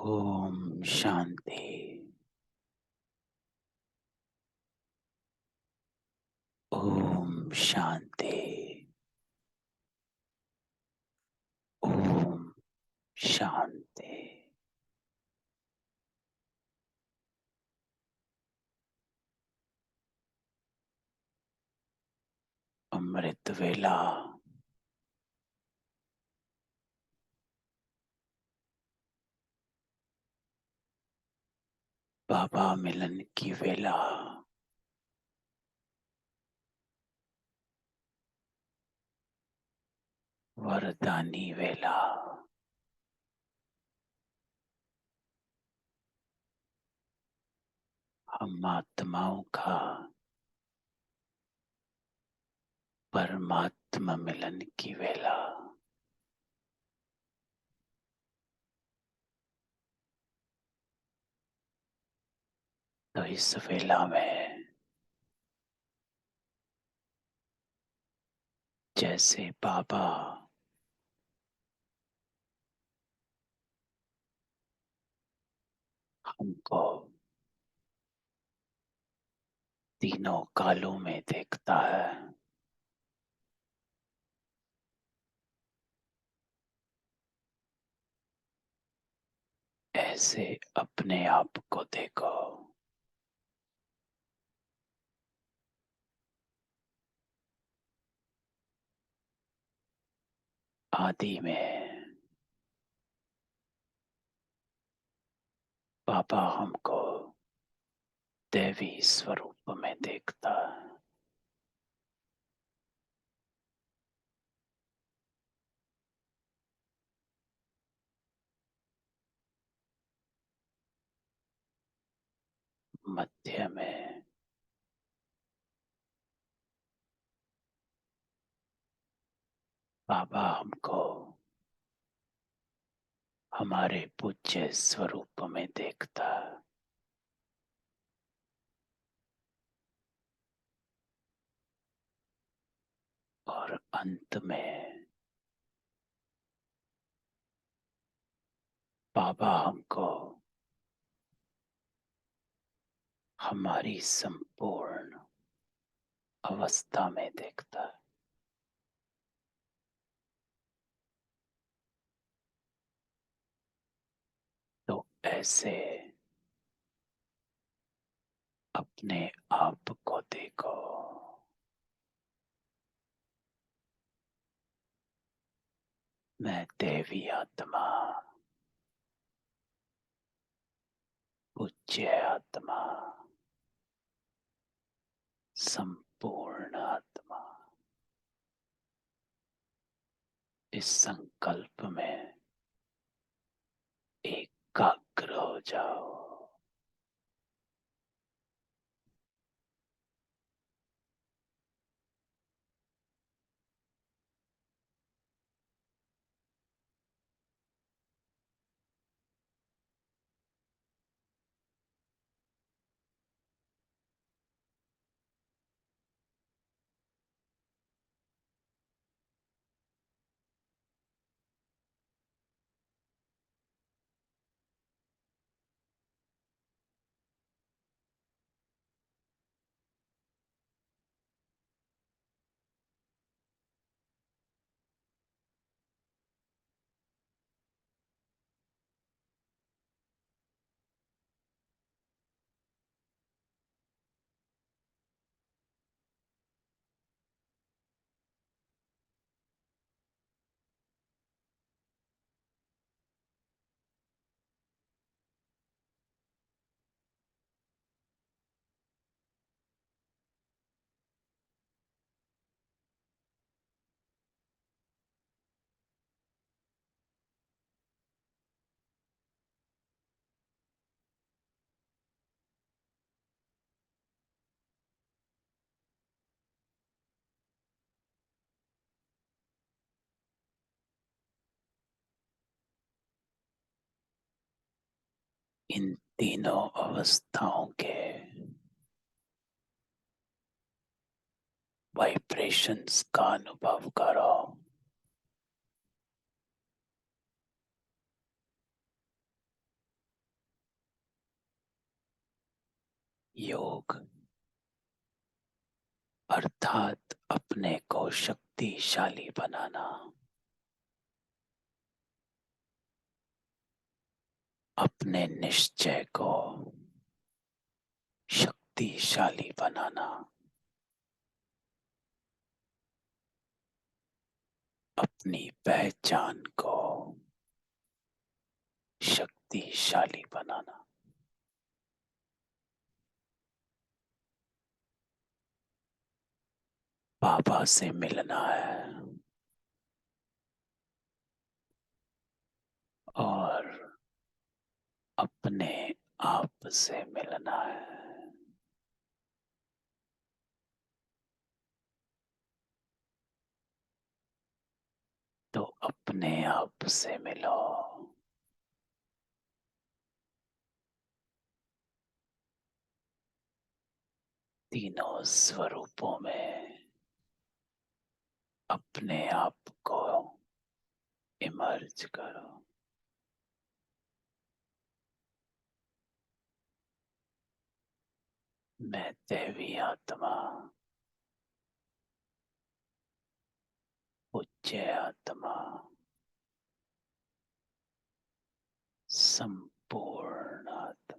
ओम शांति। ओम शांति। ओम शांति। अमृत वेला। बाबा मिलन की वेला। वरदानी वेला। हम आत्माओं का परमात्मा मिलन की वेला। तो इस वेला में जैसे बाबा हमको तीनों कालों में देखता है, ऐसे अपने आप को देखो। आदि में बाबा हमको दैवी स्वरूप में देखता है। मध्य में बाबा हमको हमारे पूज्य स्वरूप में देखता है। और अंत में बाबा हमको हमारी संपूर्ण अवस्था में देखता है। तो ऐसे अपने आप को देखो। मैं देवी आत्मा, पूज्य आत्मा, संपूर्ण आत्मा। इस संकल्प में एकाग्र हो जाओ। इन तीनों अवस्थाओं के वाइब्रेशंस का अनुभव करो। योग अर्थात अपने को शक्तिशाली बनाना, अपने निश्चय को शक्तिशाली बनाना, अपनी पहचान को शक्तिशाली बनाना। बाबा से मिलना है और अपने आप से मिलना है। तो अपने आप से मिलो। तीनों स्वरूपों में अपने आप को इमर्ज करो। मैं दैवी आत्मा, पूज्य आत्मा, संपूर्ण आत्मा।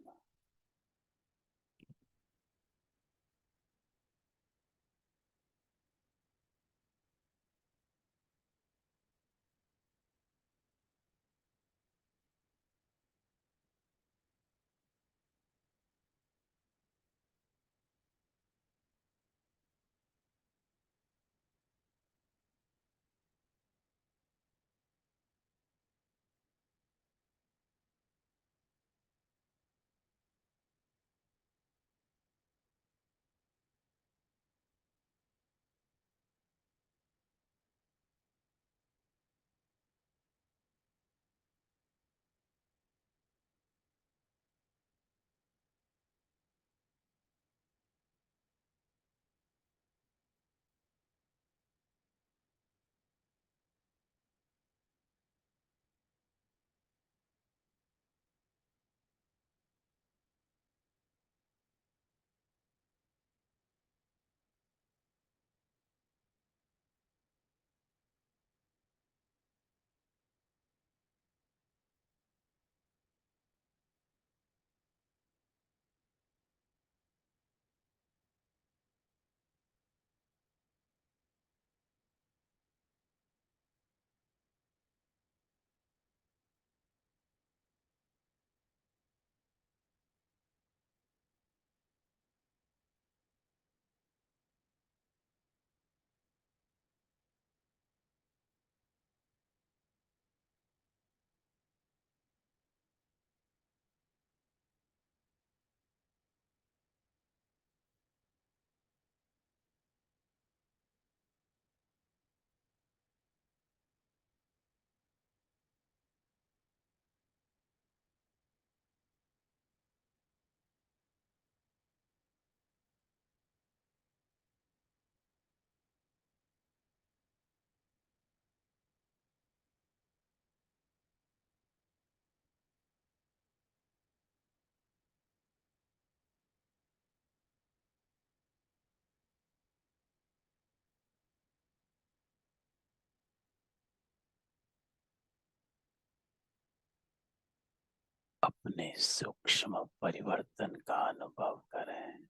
अपने सूक्ष्म परिवर्तन का अनुभव करें।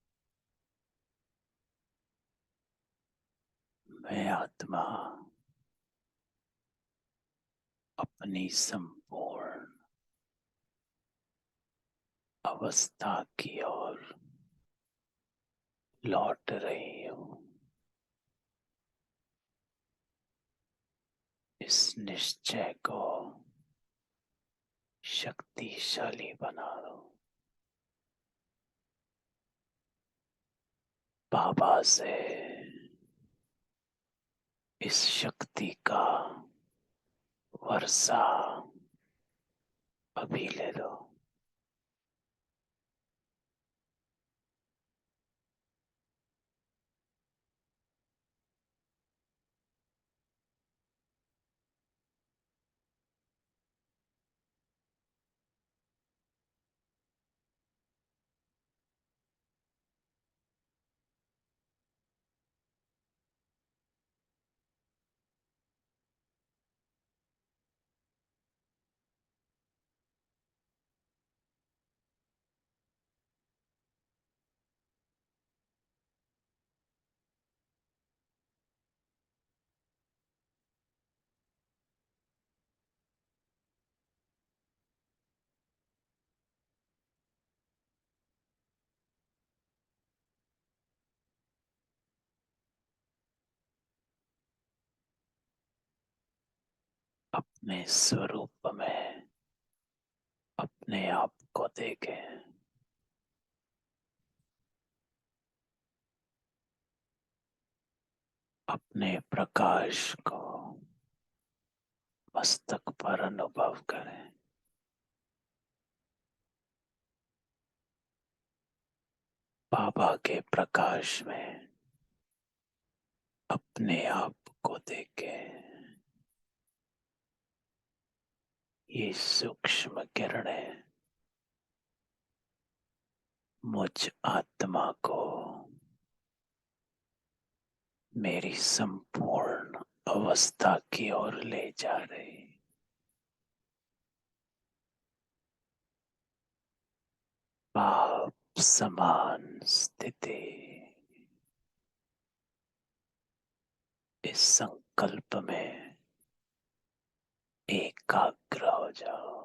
मैं आत्मा अपनी संपूर्ण अवस्था की ओर लौट रही हूँ। इस निश्चय को शक्तिशाली बना दो। बाबा से इस शक्ति का वर्षा अभी ले लो। अपने स्वरूप में अपने आप को देखें। अपने प्रकाश को मस्तक पर अनुभव करें। बाबा के प्रकाश में अपने आप को देखें। ये सूक्ष्म किरणें मुझ आत्मा को मेरी संपूर्ण अवस्था की ओर ले जा रही। आप समान स्थिति। इस संकल्प में एकाग्र हो जाओ।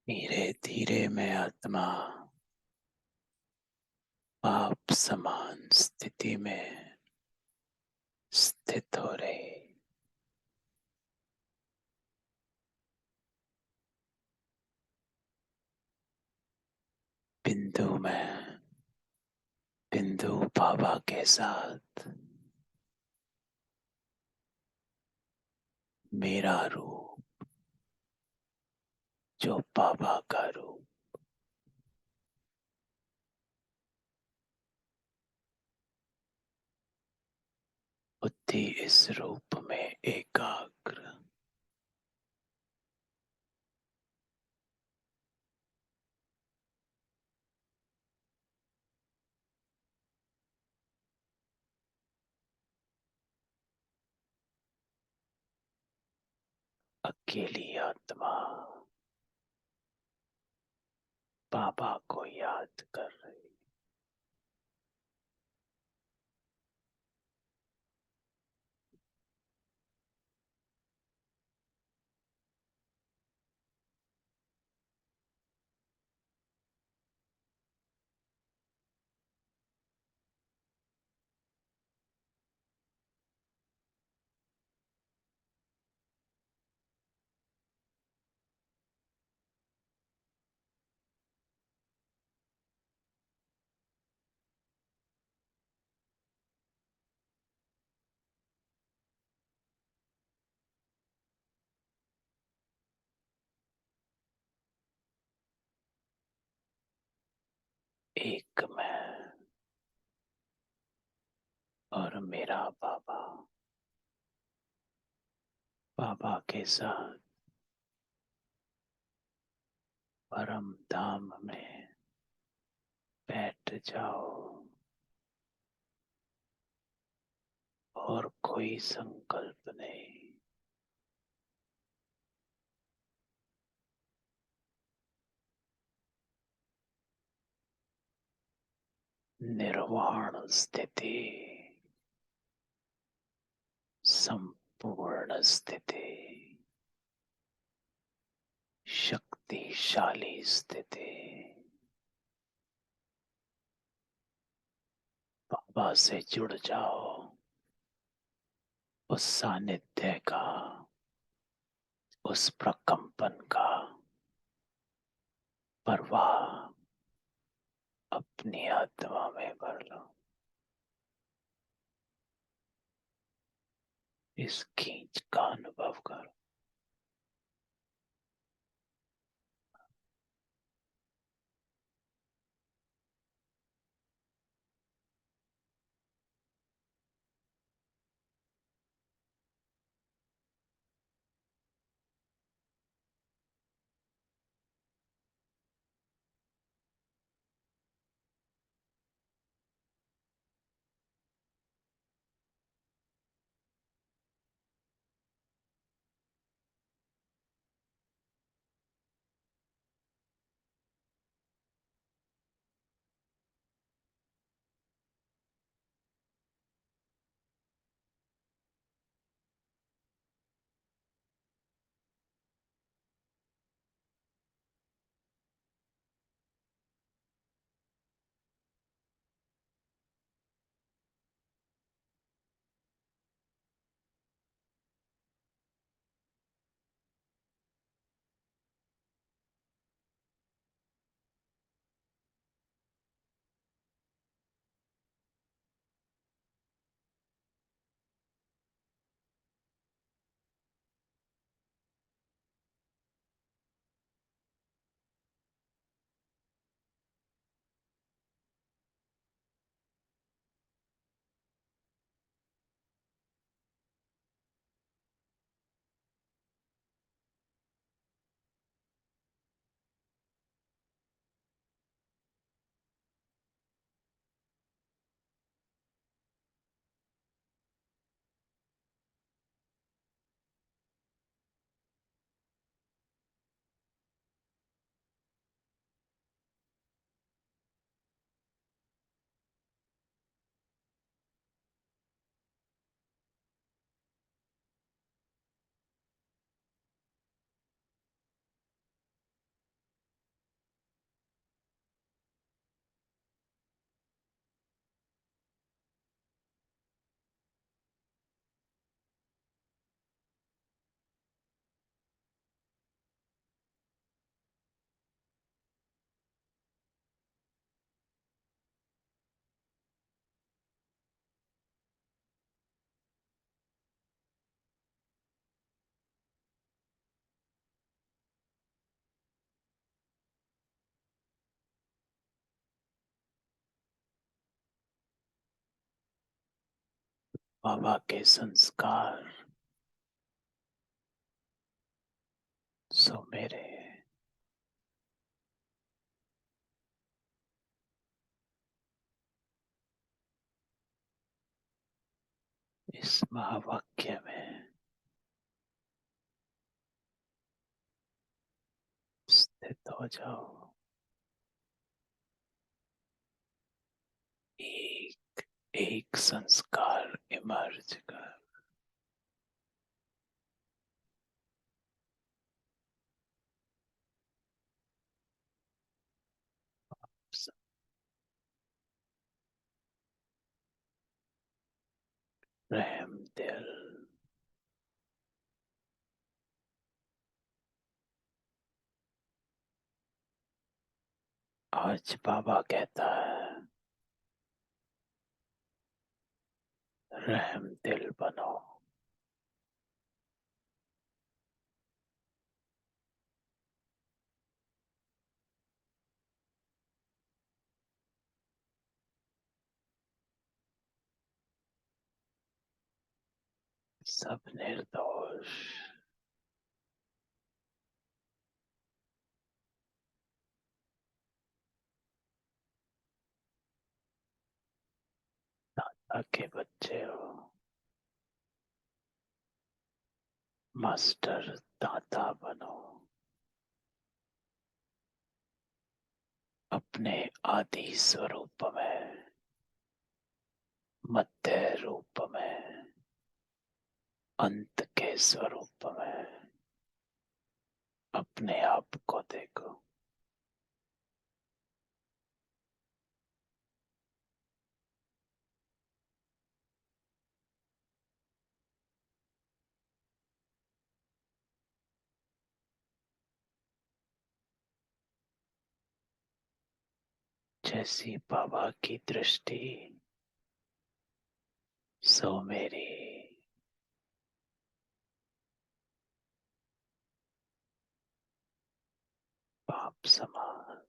धीरे धीरे मैं आत्मा आप समान स्थिति में स्थित हो रही। बिंदु में बिंदु बाबा के साथ मेरा रूप जो बाबा का रूप। बुद्धि इस रूप में एकाग्र। अकेली आत्मा बाबा को याद कर रही। एक मैं और मेरा बाबा बाबा के साथ परम धाम में बैठ जाओ और कोई संकल्प नहीं। निर्वाण स्थिति, संपूर्ण स्थिति, शक्तिशाली स्थिति। बाबा से जुड़ जाओ, उस सानिध्य का, उस प्रकंपन का प्रवाह अपनी आत्मा में भर लो। इस खींच का अनुभव करो। बाबा के संस्कार सो मेरे इस महावाक्य में स्थित हो जाओ। एक एक संस्कार इमर्ज कर रहम दिल। आज बाबा कहता है रहम दिल बनो। सब निर्दोष के बच्चे हो। मास्टर दाता बनो। अपने आदि स्वरूप में मध्य रूप में, अंत के स्वरूप में अपने आप को देखो। जैसी बाबा की दृष्टि, सो मेरी। बाप समान।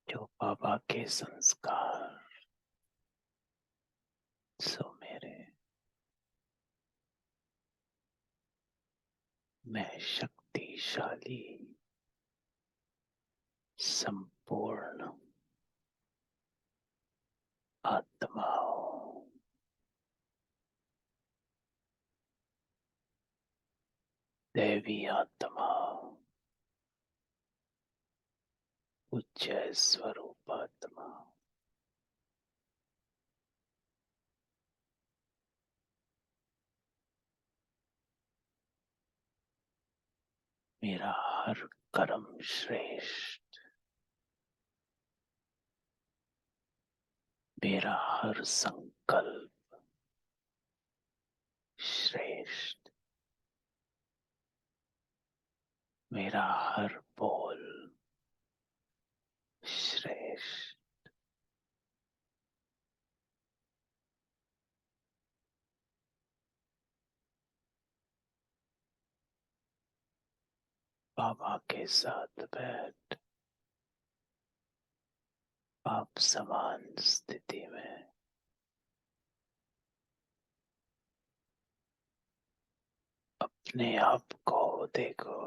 जो बाबा के संस्कार, सो मेरे। मैं शक्तिशाली, संपूर्ण आत्मा हूँ। दैवी आत्मा, उच्च स्वरूप आत्मा। मेरा हर कर्म श्रेष्ठ, मेरा हर संकल्प श्रेष्ठ, मेरा हर बोल श्रेष्ठ। बाबा के साथ बैठ आप समान स्थिति में अपने आप को देखो।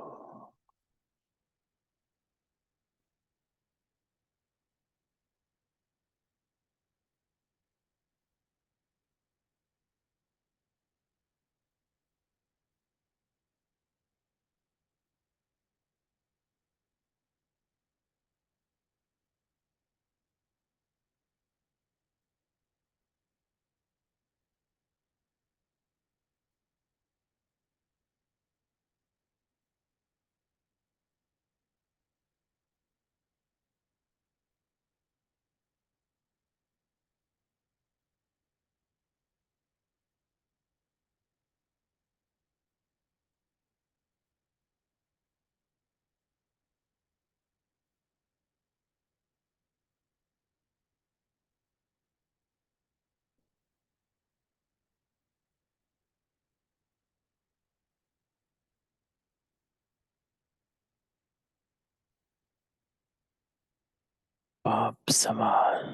आप समान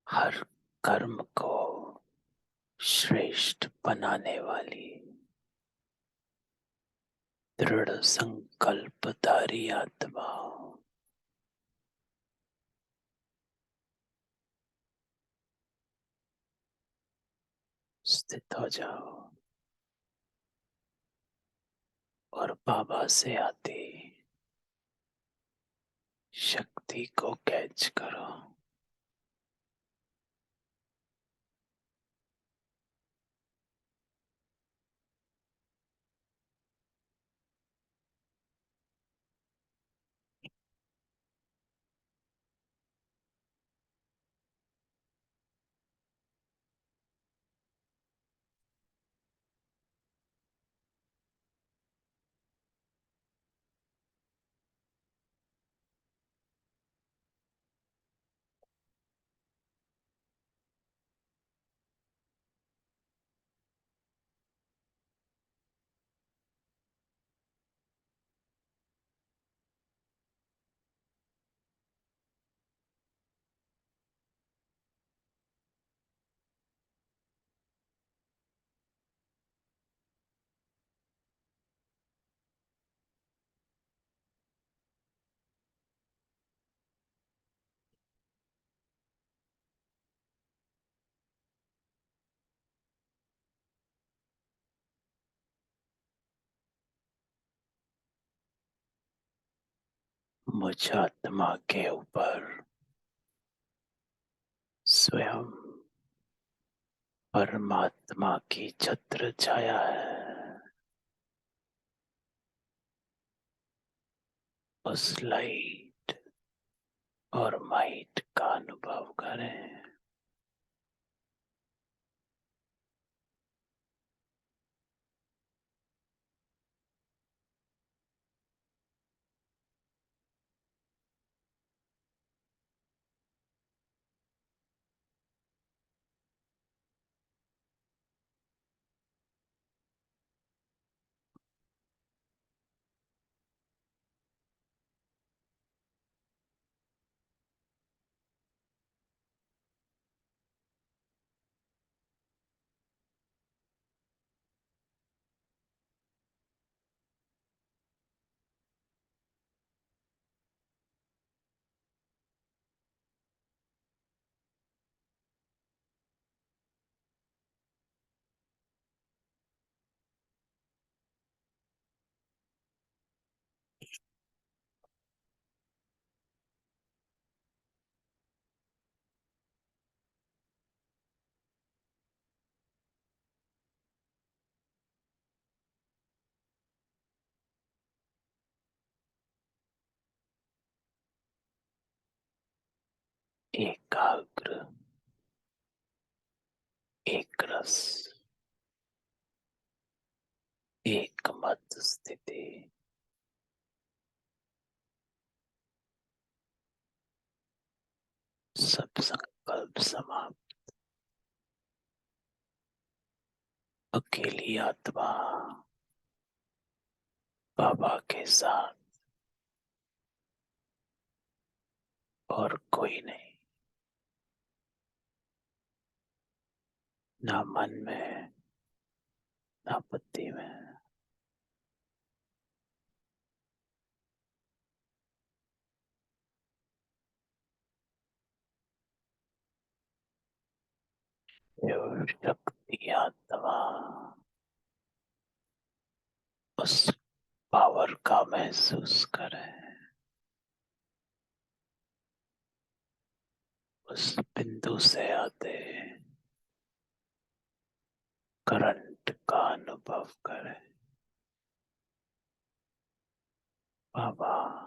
हर कर्म को श्रेष्ठ बनाने वाली दृढ़ संकल्पधारी आत्मा, स्थित हो जाओ। और बाबा से आती शक्ति को कैच करो। मुझ आत्मा के ऊपर स्वयं परमात्मा की छत्र छाया है। उस लाइट और माइट का अनुभव करें। एकाग्र, एक रस, एक मत स्थिति। सब संकल्प समाप्त। अकेली आत्मा बाबा के साथ और कोई नहीं। ना मन में, ना बुद्धि में। केवल शक्ति आत्मा उस पावर का महसूस करें। उस बिंदु से आते करंट का अनुभव करें। बाबा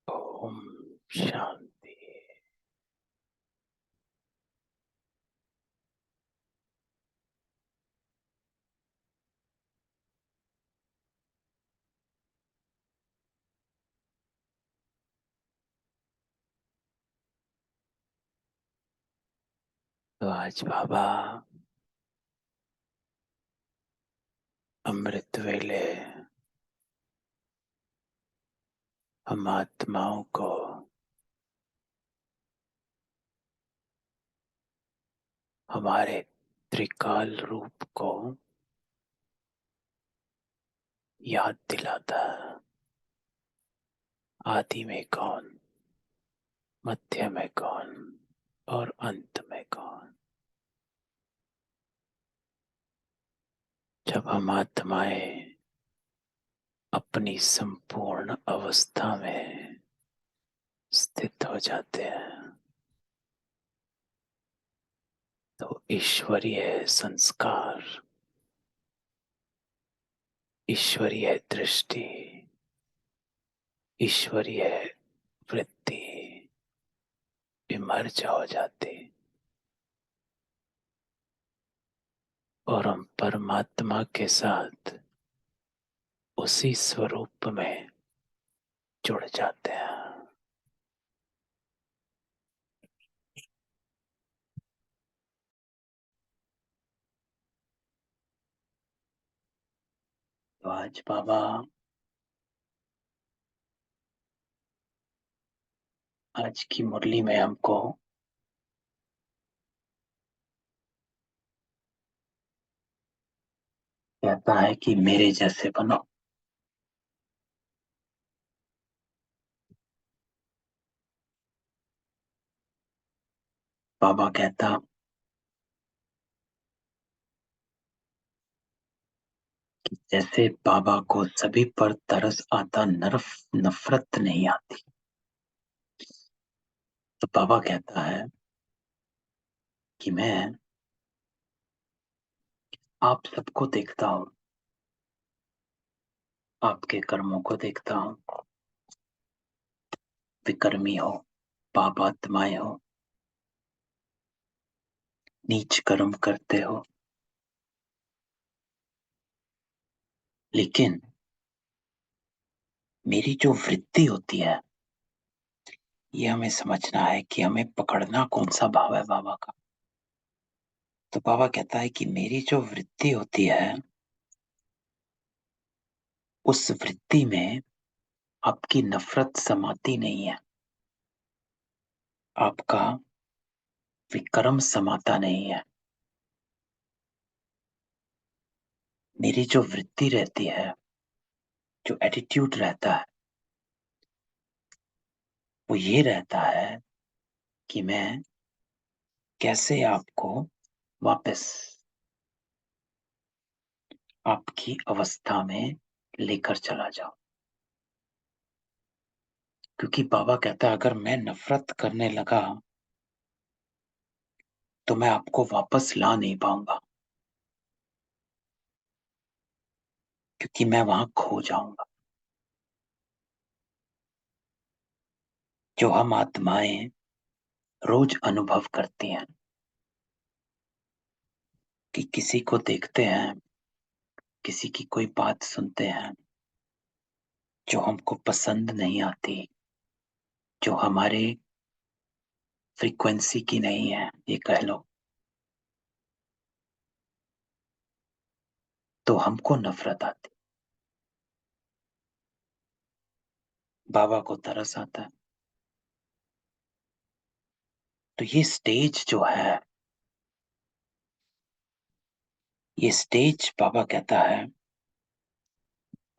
ओम शांति। तो आज बाबा अमृत वेले हम आत्माओं को हमारे त्रिकाल रूप को याद दिलाता है। आदि में कौन, मध्य में कौन और अंत में कौन। जब हम आत्माएं अपनी संपूर्ण अवस्था में स्थित हो जाते हैं तो ईश्वरीय संस्कार, ईश्वरीय दृष्टि, ईश्वरीय वृत्ति इमर्ज हो जाती और हम परमात्मा के साथ उसी स्वरूप में जुड़ जाते हैं। तो आज बाबा आज की मुरली में हमको कहता है कि मेरे जैसे बनो। बाबा कहता कि जैसे बाबा को सभी पर तरस आता, नफरत नहीं आती। तो बाबा कहता है कि मैं आप सबको देखता हूँ, आपके कर्मों को देखता हूँ। विकर्मी हो, पापात्माएं हो, नीच कर्म करते हो, लेकिन मेरी जो वृत्ति होती है ये हमें समझना है कि हमें पकड़ना कौन सा भाव है बाबा का। तो बाबा कहता है कि मेरी जो वृत्ति होती है उस वृत्ति में आपकी नफरत समाती नहीं है, आपका विक्रम समाता नहीं है। मेरी जो वृत्ति रहती है, जो एटीट्यूड रहता है, वो ये रहता है कि मैं कैसे आपको वापस आपकी अवस्था में लेकर चला जाऊं। क्योंकि बाबा कहता है अगर मैं नफरत करने लगा तो मैं आपको वापस ला नहीं पाऊंगा, क्योंकि मैं वहां खो जाऊंगा। जो हम आत्माएं रोज अनुभव करती हैं कि किसी को देखते हैं, किसी की कोई बात सुनते हैं जो हमको पसंद नहीं आती, जो हमारे फ्रीक्वेंसी की नहीं है, ये कह लो, तो हमको नफरत आती। बाबा को तरस आता है। तो ये स्टेज जो है, ये स्टेज बाबा कहता है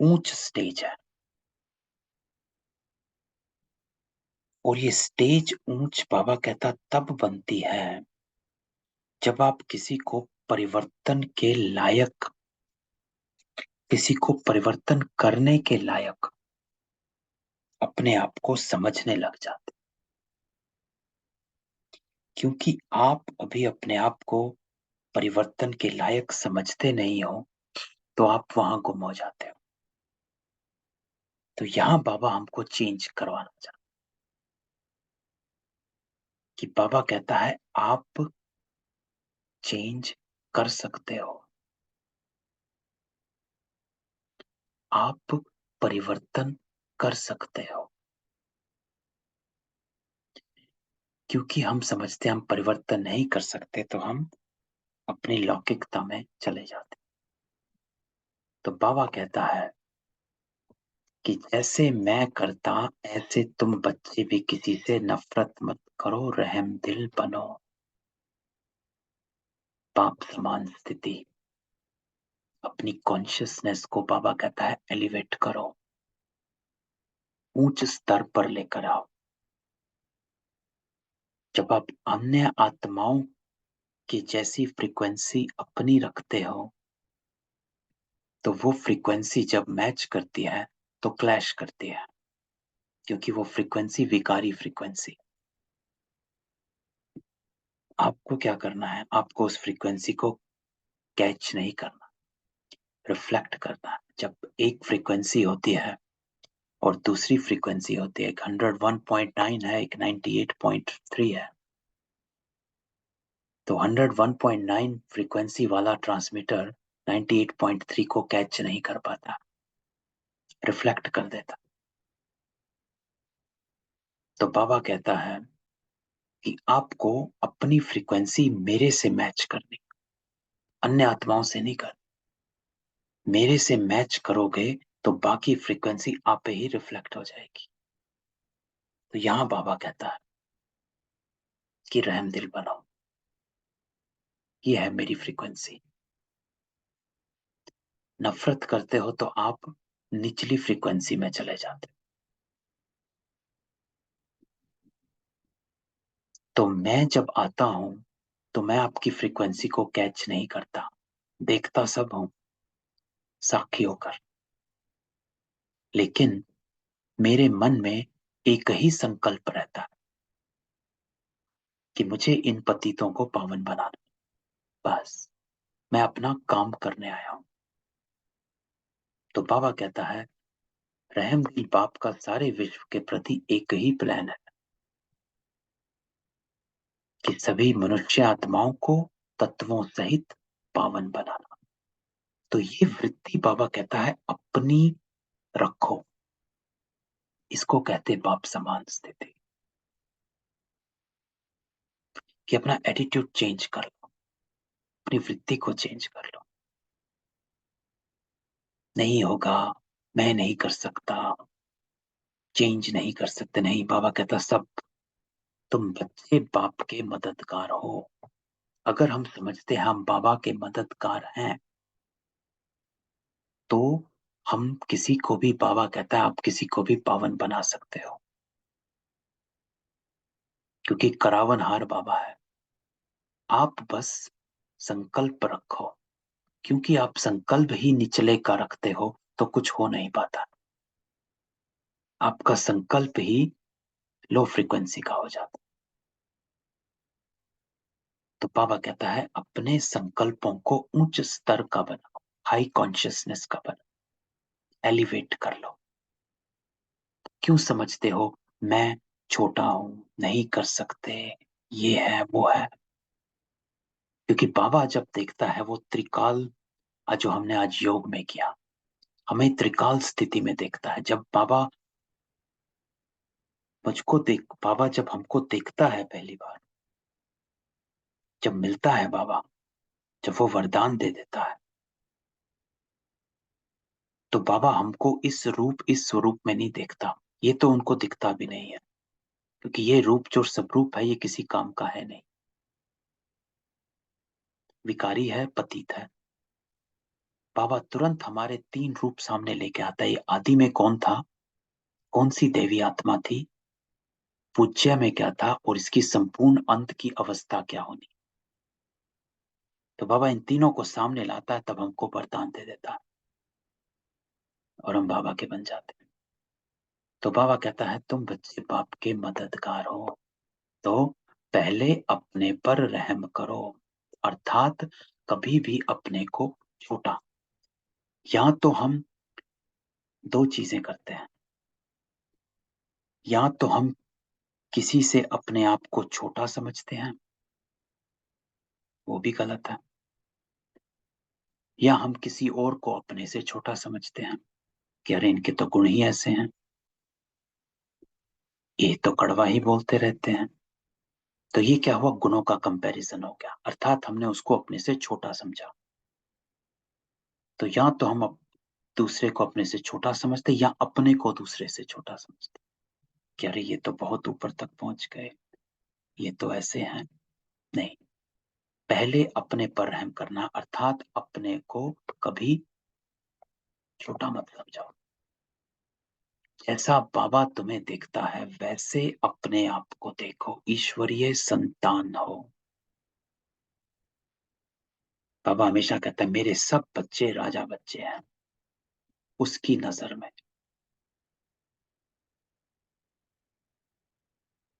ऊंच स्टेज है। और ये स्टेज ऊंच बाबा कहता तब बनती है जब आप किसी को परिवर्तन के लायक, किसी को परिवर्तन करने के लायक अपने आप को समझने लग जाते। क्योंकि आप अभी अपने आप को परिवर्तन के लायक समझते नहीं हो तो आप वहां गुम हो जाते हो। तो यहां बाबा हमको चेंज करवाना चाहते। कि बाबा कहता है आप चेंज कर सकते हो, आप परिवर्तन कर सकते हो। क्योंकि हम समझते हैं हम परिवर्तन नहीं कर सकते तो हम अपनी लौकिकता में चले जाते। तो बाबा कहता है कि जैसे मैं करता ऐसे तुम बच्चे भी किसी से नफरत मत करो, रहम दिल बनो। बाप समान स्थिति, अपनी कॉन्शियसनेस को बाबा कहता है एलिवेट करो, ऊंच स्तर पर लेकर आओ। जब आप अन्य आत्माओं की जैसी फ्रीक्वेंसी अपनी रखते हो तो वो फ्रीक्वेंसी जब मैच करती है तो क्लैश करती है, क्योंकि वो फ्रीक्वेंसी विकारी फ्रीक्वेंसी। आपको क्या करना है, आपको उस फ्रीक्वेंसी को कैच नहीं करना, रिफ्लेक्ट करना है। जब एक फ्रीक्वेंसी होती है और दूसरी फ्रीक्वेंसी होती है, एक 101.9 है, एक 98.3 है, तो 101.9 फ्रीक्वेंसी वाला ट्रांसमीटर 98.3 को कैच नहीं कर पाता, रिफ्लेक्ट कर देता। तो बाबा कहता है कि आपको अपनी फ्रीक्वेंसी मेरे से मैच करनी, अन्य आत्माओं से नहीं कर। मेरे से मैच करोगे तो बाकी फ्रीक्वेंसी आप पे ही रिफ्लेक्ट हो जाएगी। तो यहां बाबा कहता है कि रहम दिल बनो, ये है मेरी फ्रीक्वेंसी। नफरत करते हो तो आप निचली फ्रीक्वेंसी में चले जाते। तो मैं जब आता हूं तो मैं आपकी फ्रीक्वेंसी को कैच नहीं करता, देखता सब हूं साक्षी होकर, लेकिन मेरे मन में एक ही संकल्प रहता है कि मुझे इन पतितों को पावन बनाना। बस मैं अपना काम करने आया हूं। तो बाबा कहता है रहम दिल बाप का सारे विश्व के प्रति एक ही प्लान है कि सभी मनुष्य आत्माओं को तत्वों सहित पावन बनाना। तो ये वृत्ति बाबा कहता है अपनी रखो, इसको कहते बाप समान स्थिति, कि अपना एटीट्यूड चेंज कर लो, अपनी वृत्ति को चेंज कर लो। नहीं होगा, मैं नहीं कर सकता, चेंज नहीं कर सकते, नहीं। बाबा कहता सब तुम बच्चे बाप के मददगार हो। अगर हम समझते हैं हम बाबा के मददगार हैं तो हम किसी को भी, बाबा कहता है आप किसी को भी पावन बना सकते हो, क्योंकि करावनहार बाबा है। आप बस संकल्प रखो, क्योंकि आप संकल्प ही निचले का रखते हो तो कुछ हो नहीं पाता। आपका संकल्प ही लो फ्रीक्वेंसी का हो जाता। तो बाबा कहता है अपने संकल्पों को उच्च स्तर का बनाओ, हाई कॉन्शियसनेस का बनाओ, एलिवेट कर लो। क्यों समझते हो मैं छोटा हूं, नहीं कर सकते, ये है वो है? क्योंकि बाबा जब देखता है वो त्रिकाल, जो हमने आज योग में किया, हमें त्रिकाल स्थिति में देखता है। जब बाबा मुझको देख, बाबा जब हमको देखता है पहली बार, जब मिलता है बाबा, जब वो वरदान दे देता है, तो बाबा हमको इस स्वरूप में नहीं देखता। ये तो उनको दिखता भी नहीं है, क्योंकि ये रूप जो स्वरूप है ये किसी काम का है नहीं, विकारी है, पतित है। बाबा तुरंत हमारे तीन रूप सामने लेके आता है। ये आदि में कौन था, कौन सी देवी आत्मा थी, पूज्य में क्या था, और इसकी संपूर्ण अंत की अवस्था क्या होनी। तो बाबा इन तीनों को सामने लाता है, तब हमको वरदान दे देता है और हम बाबा के बन जाते हैं। तो बाबा कहता है तुम बच्चे बाप के मददगार हो, तो पहले अपने पर रहम करो, अर्थात कभी भी अपने को छोटा। या तो हम दो चीजें करते हैं, या तो हम किसी से अपने आप को छोटा समझते हैं, वो भी गलत है। या हम किसी और को अपने से छोटा समझते हैं कि अरे इनके तो गुण ही ऐसे हैं, ये तो कड़वा ही बोलते रहते हैं। तो ये क्या हुआ, गुणों का कंपैरिजन हो गया, अर्थात हमने उसको अपने से छोटा समझा। तो या तो हम दूसरे को अपने से छोटा समझते या अपने को दूसरे से छोटा समझते कि अरे ये तो बहुत ऊपर तक पहुंच गए, ये तो ऐसे हैं। नहीं, पहले अपने पर रहम करना, अर्थात अपने को कभी छोटा मत समझो। जैसा बाबा तुम्हें देखता है वैसे अपने आप को देखो, ईश्वरीय संतान हो। बाबा हमेशा कहता है मेरे सब बच्चे राजा बच्चे हैं उसकी नजर में।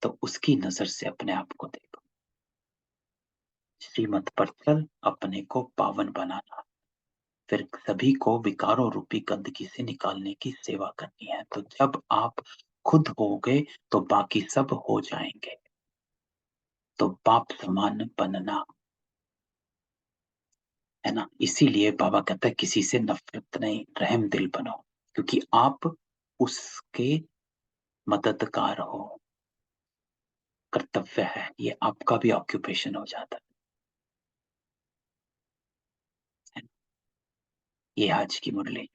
तो उसकी नजर से अपने आप को देखो। श्रीमत पर चल, अपने को पावन बनाना, फिर सभी को विकारों रूपी गंदगी से निकालने की सेवा करनी है। तो जब आप खुद होगे तो बाकी सब हो जाएंगे। तो बाप समान बनना है ना। इसीलिए बाबा कहता है किसी से नफरत नहीं, रहम दिल बनो, क्योंकि आप उसके मददगार हो। कर्तव्य है, ये आपका भी ऑक्यूपेशन हो जाता है। ये आज की मुरली।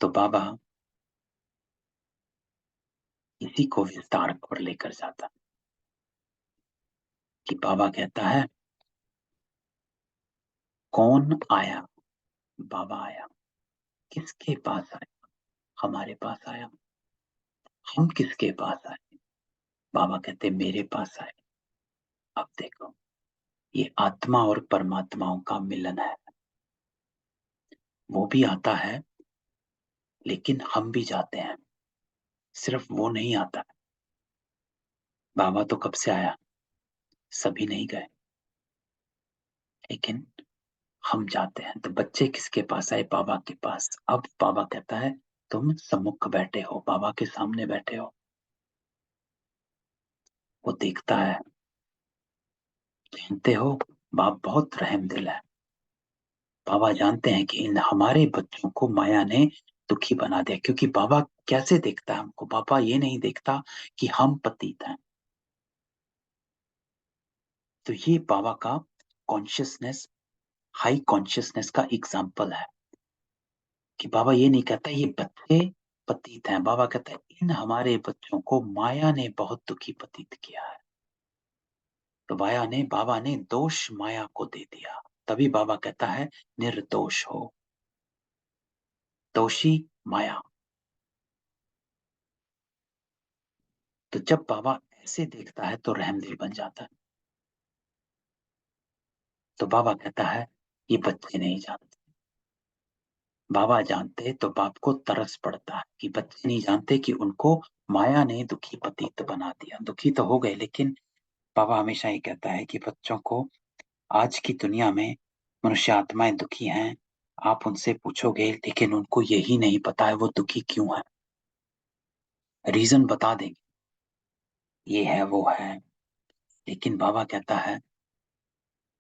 तो बाबा इसी को विस्तार पर लेकर जाता है कि बाबा कहता है कौन आया, बाबा आया, किसके पास आया, हमारे पास आया। हम किसके पास आए, बाबा कहते मेरे पास आए। अब देखो, ये आत्मा और परमात्माओं का मिलन है। वो भी आता है लेकिन हम भी जाते हैं, सिर्फ वो नहीं आता। बाबा तो कब से आया, सभी नहीं गए, लेकिन हम जाते हैं। तो बच्चे किसके पास आए, बाबा के पास। अब बाबा कहता है तुम सम्मुख बैठे हो, बाबा के सामने बैठे हो। वो देखता है, जानते हो बाप बहुत रहमदिल है। बाबा जानते हैं कि इन हमारे बच्चों को माया ने दुखी बना दिया। क्योंकि बाबा कैसे देखता है हमको, बाबा ये नहीं देखता कि हम पतित हैं। तो ये बाबा का कॉन्शियसनेस, हाई कॉन्शियसनेस का एग्जाम्पल है कि बाबा ये नहीं कहता ये बच्चे पतित हैं, बाबा कहता है इन हमारे बच्चों को माया ने बहुत दुखी पतित किया है। तो बाबा ने दोष माया को दे दिया। तभी बाबा कहता है निर्दोष हो, दोषी माया। तो जब बाबा ऐसे देखता है तो रहमदिल बन जाता है। तो बाबा कहता है ये बच्चे नहीं जानते, बाबा जानते तो बाप को तरस पड़ता है कि बच्चे नहीं जानते कि उनको माया ने दुखी पतित बना दिया। दुखी तो हो गए, लेकिन बाबा हमेशा ये कहता है कि बच्चों को आज की दुनिया में मनुष्य आत्माएं दुखी हैं। आप उनसे पूछोगे लेकिन उनको यही नहीं पता है वो दुखी क्यों है। रीजन बता देंगे, ये है वो है, लेकिन बाबा कहता है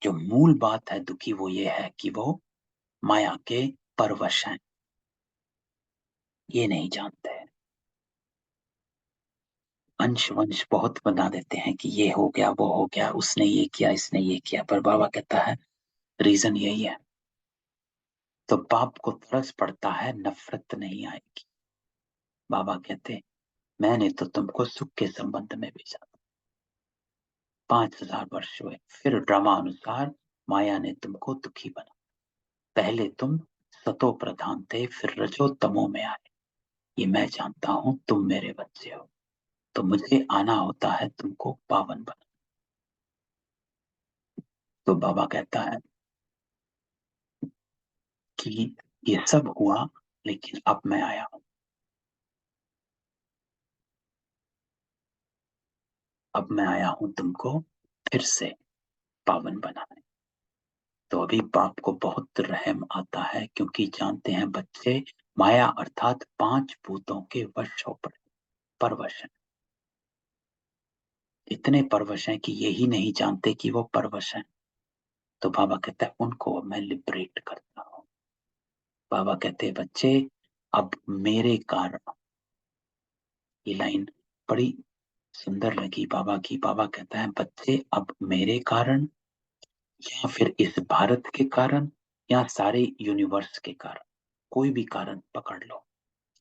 जो मूल बात है दुखी वो ये है कि वो माया के परवश हैं, ये नहीं जानते हैं। अंश वंश बहुत बना देते हैं कि ये हो गया वो हो गया, उसने ये किया इसने ये किया, पर बाबा कहता है रीजन यही है। तो बाप को तरस पड़ता है, नफरत नहीं आएगी। बाबा कहते मैंने तो तुमको सुख के संबंध में भेजा। 5,000 वर्ष हुए, फिर ड्रामा अनुसार माया ने तुमको दुखी बना। पहले तुम सतो प्रधान थे, फिर रजो तमो में आए। ये मैं जानता हूं, तुम मेरे बच्चे हो, तो मुझे आना होता है तुमको पावन बना। तो बाबा कहता है कि ये सब हुआ लेकिन अब मैं आया हूं, अब मैं आया हूं तुमको फिर से पावन बनाने। तो अभी बाप को बहुत रहम आता है, क्योंकि जानते हैं बच्चे माया अर्थात 5 भूतों के वश हो परवश है। इतने परवश हैं कि यही नहीं जानते कि वो परवश हैं। तो बाबा कहता है उनको मैं लिबरेट करता हूँ। बाबा कहते हैं बच्चे अब मेरे कारण, ये लाइन बड़ी सुंदर लगी बाबा की। बाबा कहता है बच्चे अब मेरे कारण, या फिर इस भारत के कारण, या सारे यूनिवर्स के कारण, कोई भी कारण पकड़ लो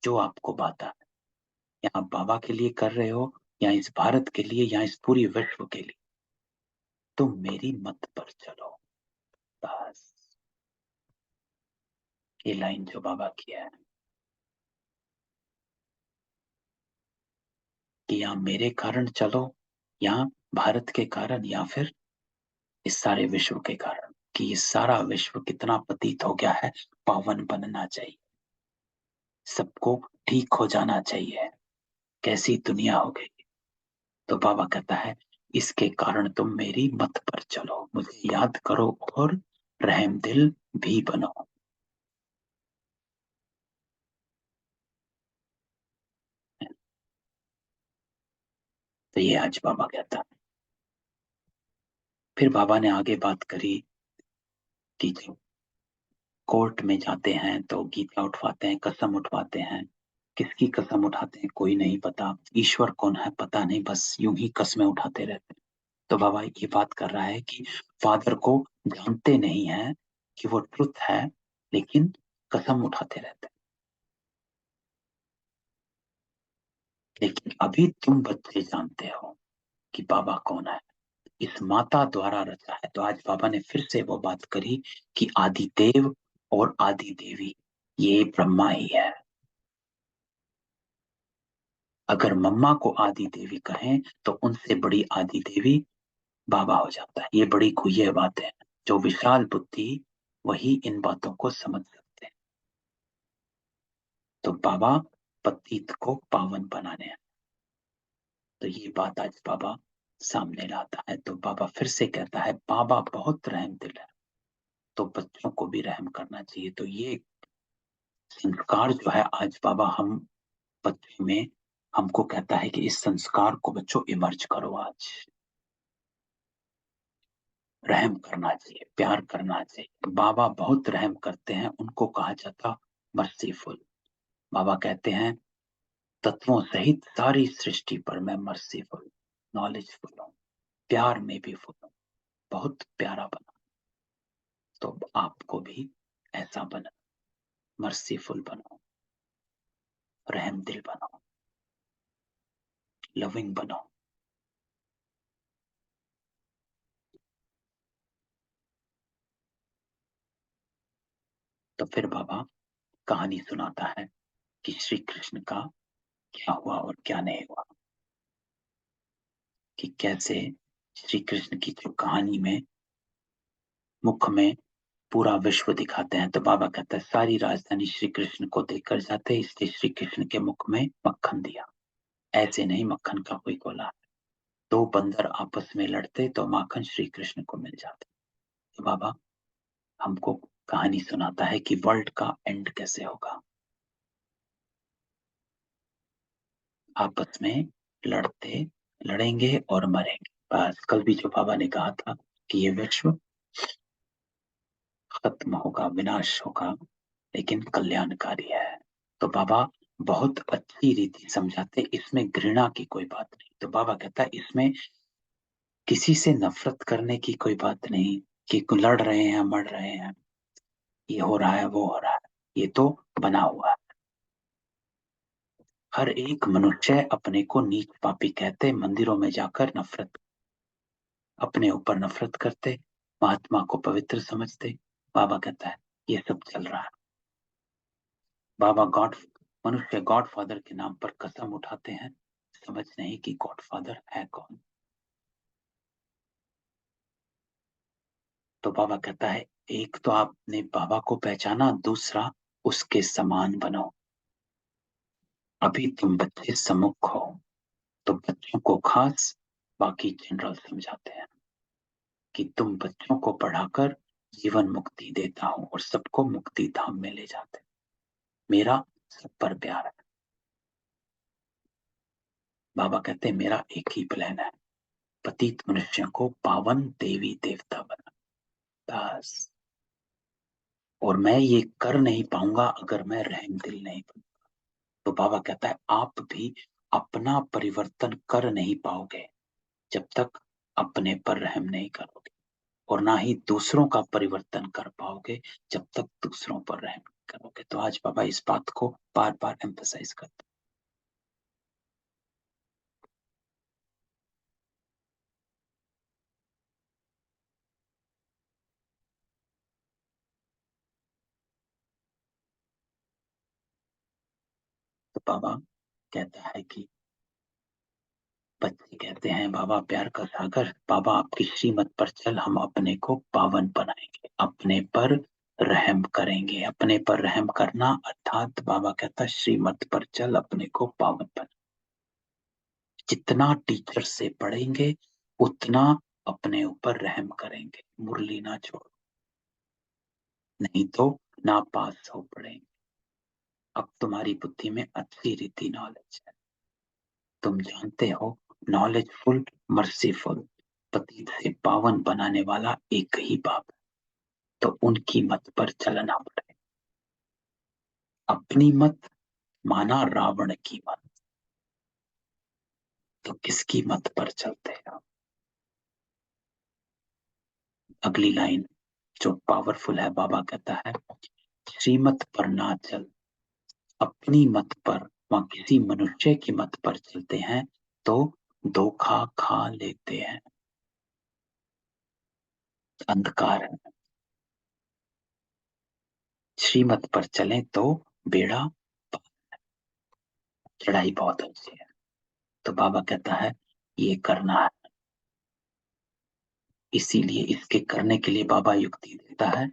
जो आपको बाता है, या आप बाबा के लिए कर रहे हो, या इस भारत के लिए, या इस पूरी विश्व के लिए, तुम मेरी मत पर चलो। बस ये लाइन जो बाबा की है कि या मेरे कारण चलो, या भारत के कारण, या फिर इस सारे विश्व के कारण, कि ये सारा विश्व कितना पतित हो गया है, पावन बनना चाहिए, सबको ठीक हो जाना चाहिए, कैसी दुनिया हो गई। तो बाबा कहता है इसके कारण तुम मेरी मत पर चलो, मुझे याद करो और रहम दिल भी बनो। तो ये आज बाबा कहता है। फिर बाबा ने आगे बात करी कि जब कोर्ट में जाते हैं तो गीता उठवाते हैं, कसम उठवाते हैं। किसकी कसम उठाते हैं कोई नहीं पता, ईश्वर कौन है पता नहीं, बस यूं ही कस्में उठाते रहते हैं। तो बाबा ये बात कर रहा है कि फादर को जानते नहीं है कि वो ट्रुथ है, लेकिन कसम उठाते रहते हैं। लेकिन अभी तुम बच्चे जानते हो कि बाबा कौन है, इस माता द्वारा रचा है। तो आज बाबा ने फिर से वो बात करी कि आदि देव और आदि देवी ये ब्रह्मा ही है। अगर मम्मा को आदि देवी कहें तो उनसे बड़ी आदि देवी बाबा हो जाता है। ये बड़ी गुह्य बात है, जो विशाल बुद्धि वही इन बातों को समझ सकते हैं। तो बाबा पतित को पावन बनाने हैं। तो ये बात आज बाबा सामने लाता है। तो बाबा फिर से कहता है बाबा बहुत रहम दिल है, तो बच्चों को भी रहम करना चाहिए। तो ये संस्कार जो है आज बाबा हम बच्चों में हमको कहता है कि इस संस्कार को बच्चों इमर्ज करो। आज रहम करना चाहिए, प्यार करना चाहिए। बाबा बहुत रहम करते हैं, उनको कहा जाता मर्सीफुल। बाबा कहते हैं तत्वों सहित सारी सृष्टि पर मैं मर्सीफुल, नॉलेजफुल हूँ, प्यार में भी फुल हूँ, बहुत प्यारा बना। तो आपको भी ऐसा बना, मर्सीफुल बनो, रहम दिल बनो, लविंग बनो। तो फिर बाबा कहानी सुनाता है कि श्री कृष्ण का क्या हुआ और क्या नहीं हुआ, कि कैसे श्री कृष्ण की जो कहानी में मुख में पूरा विश्व दिखाते हैं। तो बाबा कहता है सारी राजधानी श्री कृष्ण को देकर जाते, इसलिए श्री कृष्ण के मुख में मक्खन दिया। ऐसे नहीं मक्खन का कोई गोला। दो बंदर आपस में लड़ते तो माखन श्री कृष्ण को मिल जाता। तो बाबा हमको कहानी सुनाता है कि वर्ल्ड का एंड कैसे होगा। आपस में लड़ते, लड़ेंगे और मरेंगे। बस कल भी जो बाबा ने कहा था कि ये विश्व खत्म होगा, विनाश होगा, लेकिन कल्याणकारी है। तो बाबा बहुत अच्छी रीति समझाते, इसमें घृणा की कोई बात नहीं। तो बाबा कहता है इसमें किसी से नफरत करने की कोई बात नहीं, कि लड़ रहे हैं मर रहे हैं, ये हो रहा है वो हो रहा है, ये तो बना हुआ है। हर एक मनुष्य अपने को नीच पापी कहते, मंदिरों में जाकर नफरत, अपने ऊपर नफरत करते, महात्मा को पवित्र समझते। बाबा कहता है ये सब चल रहा है। बाबा गॉड, मनुष्य गॉड फादर के नाम पर कसम उठाते हैं, समझ नहीं कि गॉड फादर है कौन। तो बाबा कहता है एक तो आपने बाबा को पहचाना, दूसरा उसके समान बनो। अभी तुम बच्चे सम्मुख हो, तो बच्चों को खास, बाकी जनरल समझाते हैं कि तुम बच्चों को पढ़ाकर जीवन मुक्ति देता हूं और सबको मुक्ति धाम में ले जाते हैं। मेरा सब पर प्यार है। बाबा कहते हैं मेरा एक ही प्लान है, पतित मनुष्यों को पावन देवी देवता बना, बस। और मैं ये कर नहीं पाऊंगा अगर मैं रहम दिल नहीं बन। तो बाबा कहता है आप भी अपना परिवर्तन कर नहीं पाओगे जब तक अपने पर रहम नहीं करोगे, और ना ही दूसरों का परिवर्तन कर पाओगे जब तक दूसरों पर रहम नहीं करोगे। तो आज बाबा इस बात को बार बार एम्फसाइज करते हैं। तो बाबा कहता है कि बच्चे कहते हैं बाबा प्यार का सागर, बाबा आपकी श्रीमत पर चल, हम अपने को पावन बनाएंगे, अपने पर रहम करेंगे। अपने पर रहम करना अर्थात बाबा कहता है श्रीमत पर चल, अपने को पावन बना। जितना टीचर से पढ़ेंगे उतना अपने ऊपर रहम करेंगे, मुरली ना छोड़ो, नहीं तो नापास हो पड़ेंगे। अब तुम्हारी बुद्धि में अच्छी रीति नॉलेज है, तुम जानते हो नॉलेजफुल मर्सीफुल पतित से पावन बनाने वाला एक ही बाप है, तो उनकी मत पर चलना पड़े। अपनी मत माना रावण की मत, तो किसकी मत पर चलते हैं आप? अगली लाइन जो पावरफुल है, बाबा कहता है श्रीमत पर ना चल, अपनी मत पर वहां किसी मनुष्य की मत पर चलते हैं तो धोखा खा लेते हैं, अंधकार है। श्रीमत पर चलें तो बेड़ा पार, चढ़ाई बहुत अच्छी है। तो बाबा कहता है ये करना है, इसीलिए इसके करने के लिए बाबा युक्ति देता है।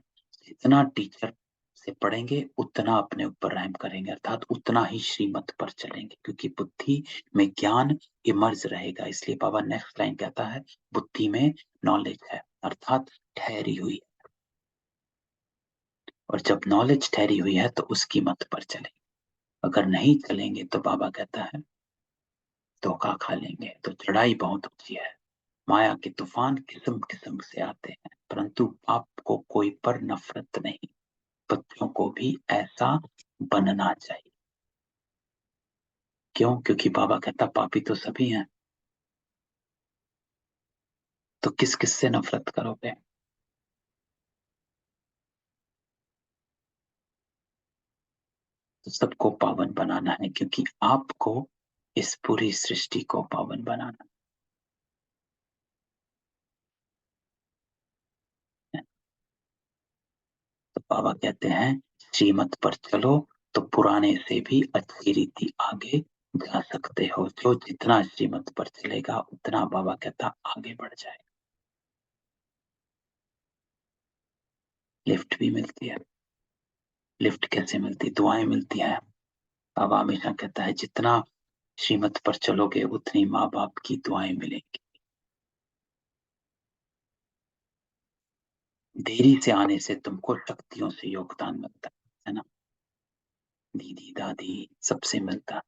जितना टीचर से पढ़ेंगे उतना अपने ऊपर रहम करेंगे, अर्थात उतना ही श्रीमत पर चलेंगे, क्योंकि बुद्धि में ज्ञान इमर्ज रहेगा। इसलिए बाबा नेक्स्ट लाइन कहता है बुद्धि में नॉलेज है, अर्थात ठहरी हुई। और जब नॉलेज ठहरी हुई है तो उसकी मत पर चलेंगे, अगर नहीं चलेंगे तो बाबा कहता है धोखा खा लेंगे। तो चढ़ाई बहुत ऊंची है, माया के तूफान किस्म किस्म से आते हैं, परंतु आपको कोई पर नफरत नहीं। बच्चों को भी ऐसा बनना चाहिए। क्यों? क्योंकि बाबा कहता पापी तो सभी हैं, तो किस किस से नफरत करोगे? तो सबको पावन बनाना है, क्योंकि आपको इस पूरी सृष्टि को पावन बनाना है। तो बाबा कहते हैं श्रीमत पर चलो तो पुराने से भी अच्छी रीति आगे जा सकते हो। जो जितना श्रीमत पर चलेगा उतना बाबा कहता आगे बढ़ जाए। लिफ्ट भी मिलती है। लिफ्ट कैसे मिलती? दुआएं मिलती हैं। बाबा हमेशा कहता है जितना श्रीमत पर चलोगे उतनी माँ बाप की दुआएं मिलेंगी। देरी से आने से तुमको शक्तियों से योगदान मिलता है ना, दीदी दादी सबसे मिलता।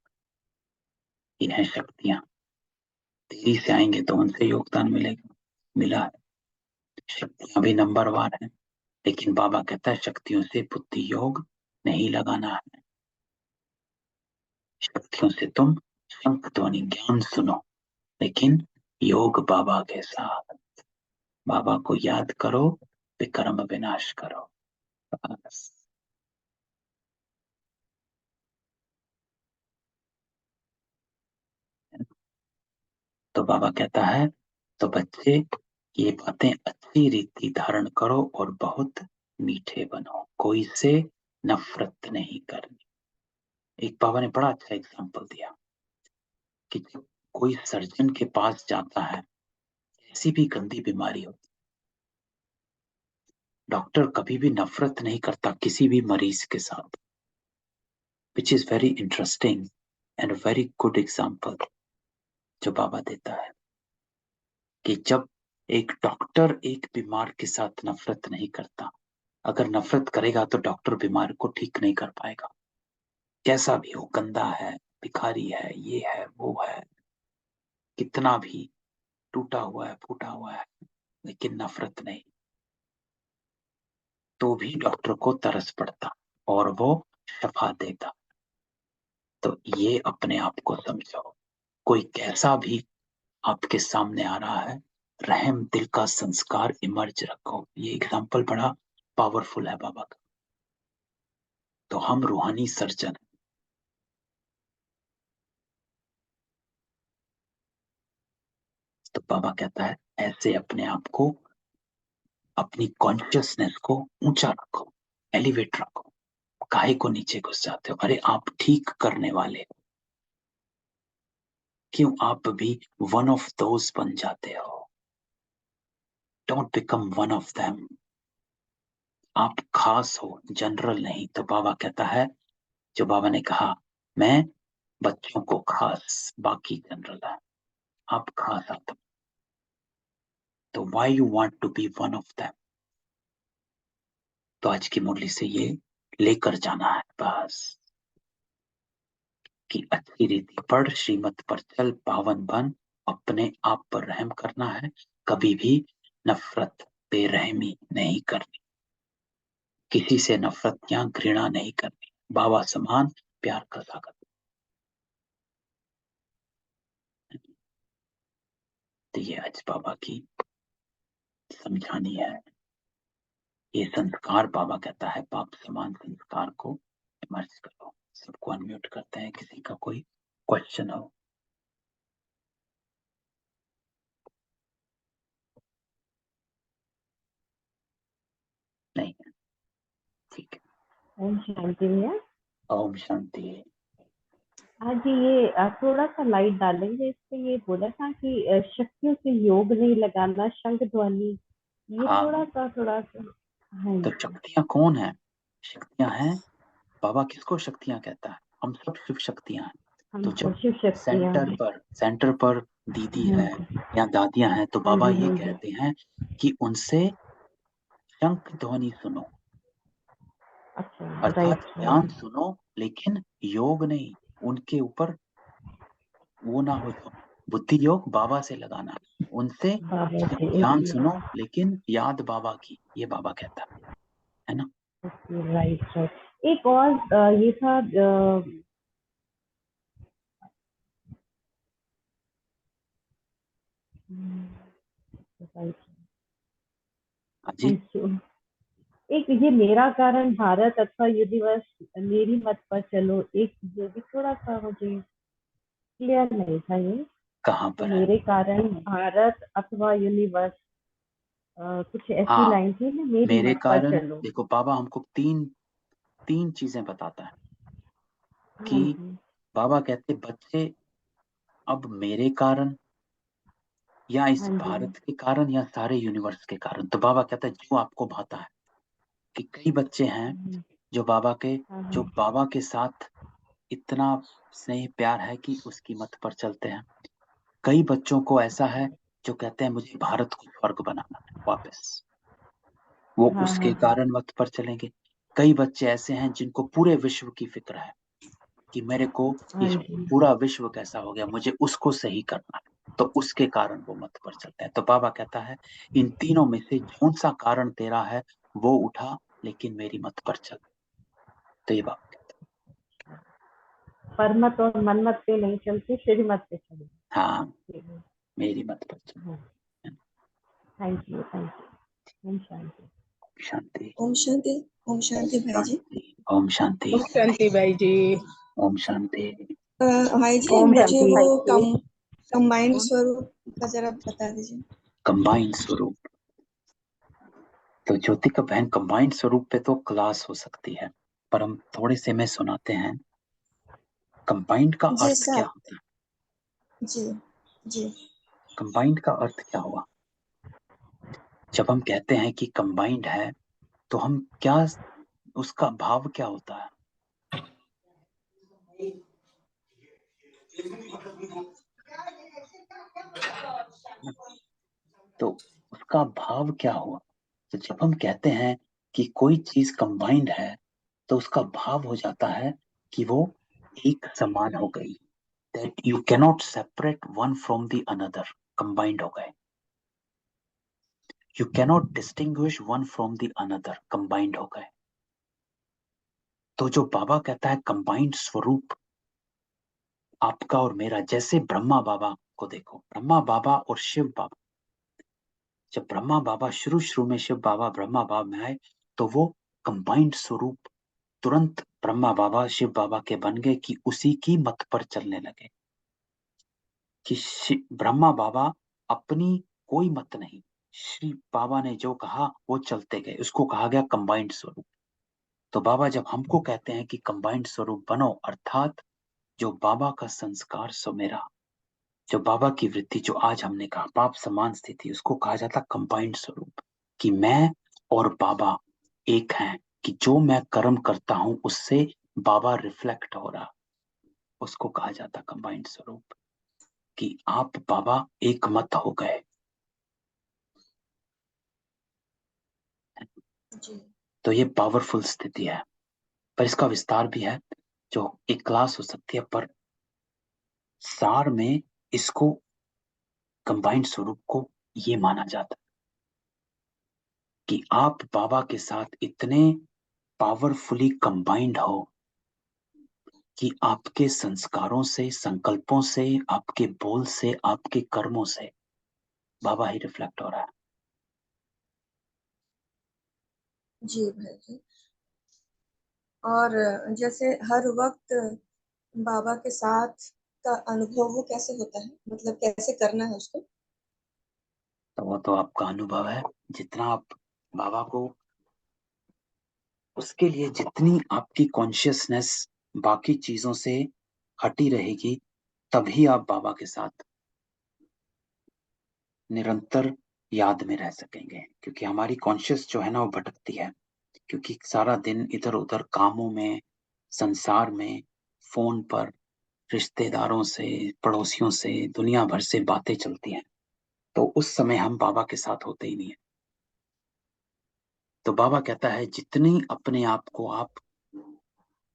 ये है शक्तियां। देरी से आएंगे तो उनसे योगदान मिलेगा, मिला है। शक्तियां भी नंबरवार है, लेकिन बाबा कहता है शक्तियों से बुद्धि योग नहीं लगाना है। शक्तियों से तुम शंख ध्वनि ज्ञान सुनो, लेकिन योग बाबा के साथ। बाबा को याद करो, विक्रम विनाश करो, बस। तो बाबा कहता है तो बच्चे ये बातें अच्छी रीति धारण करो और बहुत मीठे बनो, कोई से नफरत नहीं करनी। एक बाबा ने बड़ा अच्छा एग्जाम्पल दिया कि जब कोई सर्जन के पास जाता है, ऐसी भी गंदी बीमारी होती, डॉक्टर कभी भी नफरत नहीं करता किसी भी मरीज के साथ, which is very interesting and very good example जो बाबा देता है कि जब एक डॉक्टर एक बीमार के साथ नफरत नहीं करता, अगर नफरत करेगा तो डॉक्टर बीमार को ठीक नहीं कर पाएगा। कैसा भी हो, गंदा है, भिखारी है, ये है, वो है, कितना भी टूटा हुआ है, फूटा हुआ है, लेकिन नफरत नहीं। तो भी डॉक्टर को तरस पड़ता और वो शफा देता। तो ये अपने आप को समझो, कोई कैसा भी आपके सामने आ रहा है, रहम दिल का संस्कार इमर्ज रखो। ये एग्जाम्पल बड़ा पावरफुल है बाबा का। तो हम रूहानी सर्जन हैं। तो बाबा कहता है ऐसे अपने आप को, अपनी कॉन्शियसनेस को ऊंचा रखो, एलिवेट रखो। काहे को नीचे घुस जाते हो? अरे आप ठीक करने वाले हो, क्यों आप भी वन ऑफ दोज बन जाते हो? Don't become one of them. आप खास हो, जनरल नहीं। तो बाबा कहता है, जो बाबा ने कहा, मैं बच्चों को खास, बाकी जनरल है, आप खास आत्मा। तो why you want to be one of them? तो आज की मुरली से ये लेकर जाना है बस, कि अच्छी रीति पढ़, श्रीमत पर चल, पावन बन, अपने आप पर रहम करना है, कभी भी नफरत, बेरहमी नहीं करनी, किसी से नफरत या घृणा नहीं करनी, बाबा समान प्यार का सागर। तो ये आज बाबा की समझानी है। ये संस्कार बाबा कहता है, पाप समान संस्कार को इमर्ज करो। सबको अनम्यूट करते हैं, किसी का कोई क्वेश्चन हो? नहीं? ठीक है। ओम शांति भैया। ओम शांति। हाँ जी, ये थोड़ा सा लाइट डालेंगे इस पे। ये बोला था कि शक्तियों से योग नहीं लगाना, शंख ध्वनि, ये हाँ, थोड़ा सा। हाँ तो जी। शक्तियां कौन है? शक्तियां हैं, बाबा किसको शक्तियां कहता है? हम सब शिव शक्तियां हैं। हम तो तो जब शिव शक्तियाँ हैं। सेंटर पर दीदी हाँ है जी, या दादियां हैं, तो हाँ बाबा जी, ये हाँ जी। कहते हैं कि उनसे शंख ध्वनि सुनो, अच्छा, अर्थात राइट ज्ञान राइट। सुनो, लेकिन योग नहीं। उनके ऊपर वो ना हो जाओ, बुद्धि योग बाबा से लगाना। उनसे बाबा जी, ज्ञान सुनो, लेकिन याद बाबा की, ये बाबा कहता है ना। Right right. एक और ये था राइट। हाँ जी। Thank you. एक ये मेरा कारण भारत अथवा यूनिवर्स, मेरी मत पर चलो, एक ये भी थोड़ा सा मुझे क्लियर नहीं था ये। कहाँ तो पर है? मेरे कारण भारत अथवा यूनिवर्स, कुछ ऐसी हाँ, लाइन थी ना, मेरी मेरे मत पर कारण चलो। देखो, बाबा हमको तीन तीन चीजें बताता है। हाँ कि जी, बाबा कहते बच्चे, अब मेरे कारण या इस हाँ जी, भारत के कारण या सारे यूनिवर्स के कारण। तो बाबा कहता है जो आपको भाता है। कि कई बच्चे हैं जो बाबा के, हाँ जो हाँ बाबा के साथ इतना स्नेह प्यार है कि उसकी मत पर चलते हैं। कई बच्चों को ऐसा है जो कहते हैं मुझे भारत को स्वर्ग बनाना है वापस, वो हाँ उसके हाँ कारण मत पर चलेंगे। कई बच्चे ऐसे हैं जिनको पूरे विश्व की फिक्र है, कि मेरे को हाँ ये जी। पूरा विश्व कैसा हो गया, मुझे उसको सही करना है। तो उसके कारण वो मत पर चलते हैं। तो बाबा कहता है इन तीनों में से कौन सा कारण तेरा है, वो उठा, लेकिन मेरी मत पर चल। तो ये बात कहता परमत और मनमत पे नहीं चलते, श्रीमत पे चलो। है, हाँ, मेरी मत पर चल। Thank you, thank you. ओम शांति। शांति। ओम शांति। ओम शांति भाई जी। शांति। ओम शांति। ओम शांति भाई जी। ओम शांति। भाई जी ओम मुझे शांति वो भाई जी। कंबाइंड स्वरूप का जरा बता दीजिए। कंबाइंड स्वरूप। तो ज्योति का बहन कंबाइंड स्वरूप पे तो क्लास हो सकती है, पर हम थोड़े से में सुनाते हैं। कंबाइंड का जी अर्थ क्या सर। होता है? जी जी। कंबाइंड का अर्थ क्या हुआ? जब हम कहते हैं कि कंबाइंड है, तो हम क्या, उसका भाव क्या होता है? तो उसका भाव क्या हुआ? तो जब हम कहते हैं कि कोई चीज कंबाइंड है, तो उसका भाव हो जाता है कि वो एक समान हो गई, that you cannot separate one from the another, combined हो गए, you cannot distinguish one from the another, combined हो गए। तो जो बाबा कहता है कंबाइंड स्वरूप आपका और मेरा, जैसे ब्रह्मा बाबा को देखो, ब्रह्मा बाबा और शिव बाबा, जब ब्रह्मा बाबा शुरू में शिव बाबा ब्रह्मा बाबा में आए तो वो कंबाइंड स्वरूप तुरंत ब्रह्मा बाबा शिव बाबा के बन गए कि उसी की मत पर चलने लगे, कि ब्रह्मा बाबा अपनी कोई मत नहीं, श्री बाबा ने जो कहा वो चलते गए, उसको कहा गया कंबाइंड स्वरूप। तो बाबा जब हमको कहते हैं कि कंबाइंड स्वरूप बनो, अर्थात जो बाबा का संस्कार सो मेरा, जो बाबा की वृत्ति, जो आज हमने कहा पाप समान स्थिति, उसको कहा जाता कंबाइंड स्वरूप, कि मैं और बाबा एक हैं, कि जो मैं कर्म करता हूं उससे बाबा रिफ्लेक्ट हो रहा, उसको कहा जाता कंबाइंड स्वरूप, कि आप बाबा एक मत हो गए। तो ये पावरफुल स्थिति है, पर इसका विस्तार भी है, जो एक क्लास हो सकती है, पर सार में इसको कंबाइंड स्वरूप को ये माना जाता है कि आप बाबा के साथ इतने पावरफुली कंबाइंड हो कि आपके संस्कारों से, संकल्पों से, आपके बोल से, आपके कर्मों से बाबा ही रिफ्लेक्ट हो रहा है। जी भाई जी। और जैसे हर वक्त बाबा के साथ का अनुभव वो कैसे होता है, मतलब कैसे करना है उसको? तो वो तो आपका अनुभव है, जितना आप बाबा को, उसके लिए जितनी आपकी कॉन्शियसनेस बाकी चीजों से हटी रहेगी, तभी आप बाबा के साथ निरंतर याद में रह सकेंगे, क्योंकि हमारी कॉन्शियस जो है ना वो भटकती है, क्योंकि सारा दिन इधर उधर कामों में, संसार में, फोन पर, रिश्तेदारों से, पड़ोसियों से, दुनिया भर से बातें चलती हैं, तो उस समय हम बाबा के साथ होते ही नहीं है। तो बाबा कहता है जितनी अपने आप को आप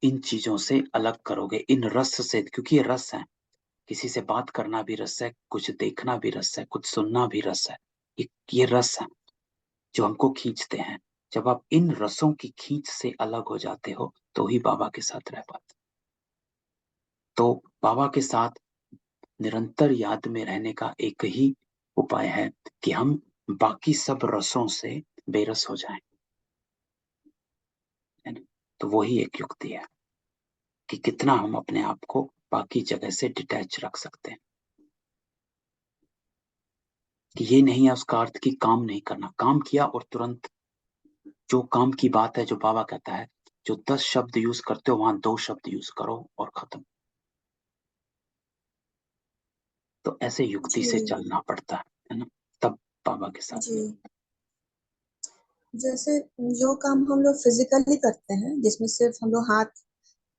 इन चीजों से अलग करोगे, इन रस से, क्योंकि ये रस है, किसी से बात करना भी रस है, कुछ देखना भी रस है, कुछ सुनना भी रस है, ये रस है जो हमको खींचते हैं। जब आप इन रसों की खींच से अलग हो जाते हो तो ही बाबा के साथ रह पाते। तो बाबा के साथ निरंतर याद में रहने का एक ही उपाय है कि हम बाकी सब रसों से बेरस हो जाएं, है ना? तो वही एक युक्ति है कि कितना हम अपने आप को बाकी जगह से डिटैच रख सकते हैं, कि ये नहीं है उसका अर्थ कि काम नहीं करना, काम किया और तुरंत जो काम की बात है, जो बाबा कहता है जो 10 शब्द यूज करते हो वहां 2 शब्द यूज करो और खत्म। तो ऐसे युक्ति जी से चलना पड़ता है ना, तब बाबा के साथ जी। में। जैसे जो काम हम लोग फिजिकली करते हैं, जिसमें सिर्फ हम लोग हाथ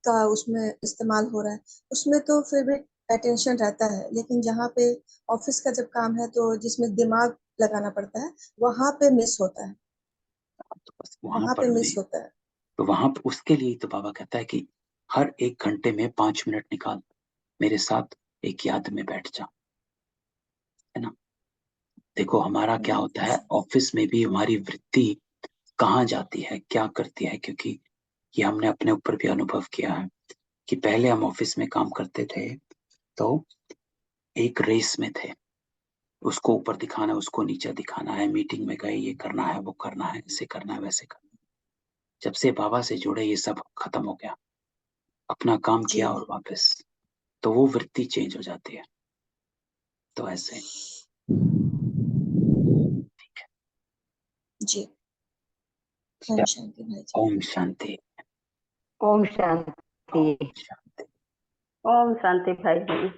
का उसमें इस्तेमाल हो रहा है, उसमें तो फिर भी अटेंशन रहता है, लेकिन जहाँ पे ऑफिस का जब काम है तो जिसमें दिमाग लगाना पड़ता है, वहां पे मिस होता है, तो बस वहां वहां पर पे हमें, मिस होता है। तो वहां पर उसके लिए तो बाबा कहता है कि हर 1 घंटे में 5 मिनट निकाल, मेरे साथ एक याद में बैठ जा, है ना। देखो हमारा क्या होता है, ऑफिस में भी हमारी वृत्ति कहाँ जाती है, क्या करती है, क्योंकि ये हमने अपने ऊपर भी अनुभव किया है कि पहले हम ऑफिस में काम करते थे तो एक रेस में थे, उसको ऊपर दिखाना है, उसको नीचे दिखाना है, मीटिंग में गए ये करना है, वो करना है, ऐसे करना है, वैसे करना है। जब से बाबा से जुड़े ये सब खत्म हो गया, अपना काम जी किया और वापस, तो वो वृत्ति चेंज हो जाती है। तो ऐसे जी। ओम ठीक शांति भाई जी। है। ओम शांति। ओम ओम शांति। शांति। ओम शांति भाई जी।